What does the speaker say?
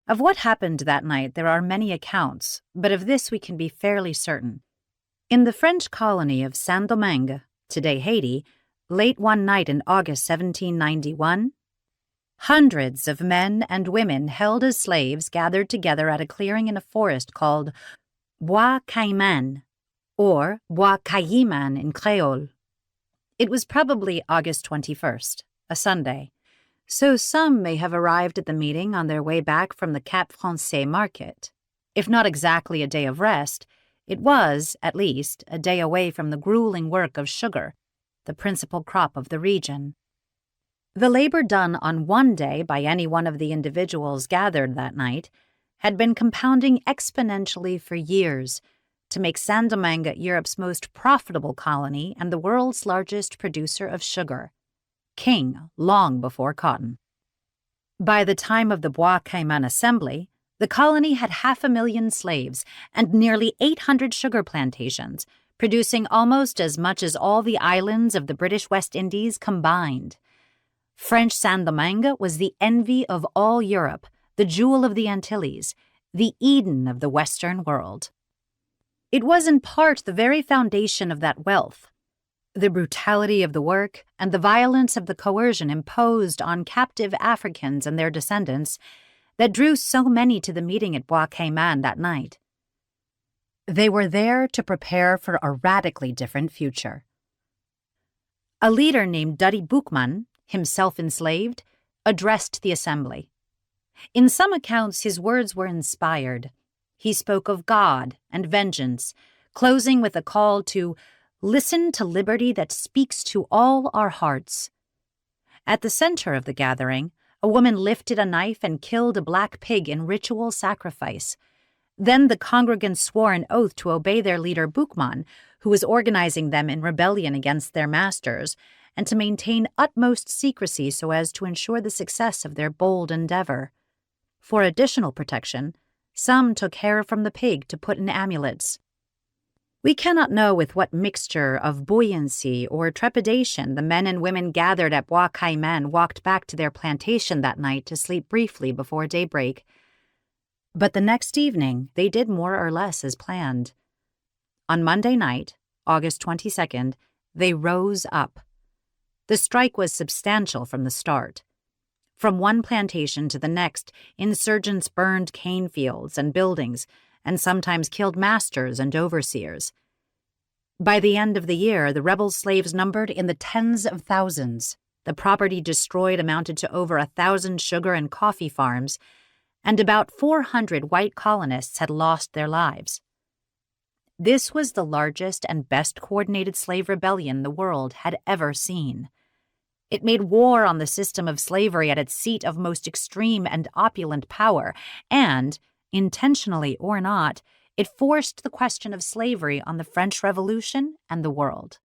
Of what happened that night there are many accounts, but of this we can be fairly certain. In the French colony of Saint-Domingue, today Haiti, late one night in August 1791, hundreds of men and women held as slaves gathered together at a clearing in a forest called Bois Caiman, or Bois Caiman in Creole. It was probably August 21st, a Sunday, so some may have arrived at the meeting on their way back from the Cap Français market. If not exactly a day of rest, it was, at least, a day away from the grueling work of sugar, the principal crop of the region. The labor done on one day by any one of the individuals gathered that night had been compounding exponentially for years to make Saint-Domingue Europe's most profitable colony and the world's largest producer of sugar, king long before cotton. By the time of the Bois Caiman Assembly, the colony had 500,000 slaves and nearly 800 sugar plantations, producing almost as much as all the islands of the British West Indies combined. French Saint-Domingue was the envy of all Europe, the jewel of the Antilles, the Eden of the Western world. It was in part the very foundation of that wealth, the brutality of the work and the violence of the coercion imposed on captive Africans and their descendants, that drew so many to the meeting at Bois Caiman that night. They were there to prepare for a radically different future. A leader named Dutty Boukman, himself enslaved, addressed the assembly. In some accounts, his words were inspired. He spoke of God and vengeance, closing with a call to listen to liberty that speaks to all our hearts. At the center of the gathering, a woman lifted a knife and killed a black pig in ritual sacrifice. Then the congregants swore an oath to obey their leader Boukman, who was organizing them in rebellion against their masters, and to maintain utmost secrecy so as to ensure the success of their bold endeavor. For additional protection, some took hair from the pig to put in amulets. We cannot know with what mixture of buoyancy or trepidation the men and women gathered at Bois Caiman walked back to their plantation that night to sleep briefly before daybreak. But the next evening they did more or less as planned. On Monday night, August 22nd, they rose up. The strike was substantial from the start. From one plantation to the next, insurgents burned cane fields and buildings, and sometimes killed masters and overseers. By the end of the year, the rebel slaves numbered in the tens of thousands. The property destroyed amounted to over 1,000 sugar and coffee farms, and about 400 white colonists had lost their lives. This was the largest and best coordinated slave rebellion the world had ever seen. It made war on the system of slavery at its seat of most extreme and opulent power, and, intentionally or not, it forced the question of slavery on the French Revolution and the world.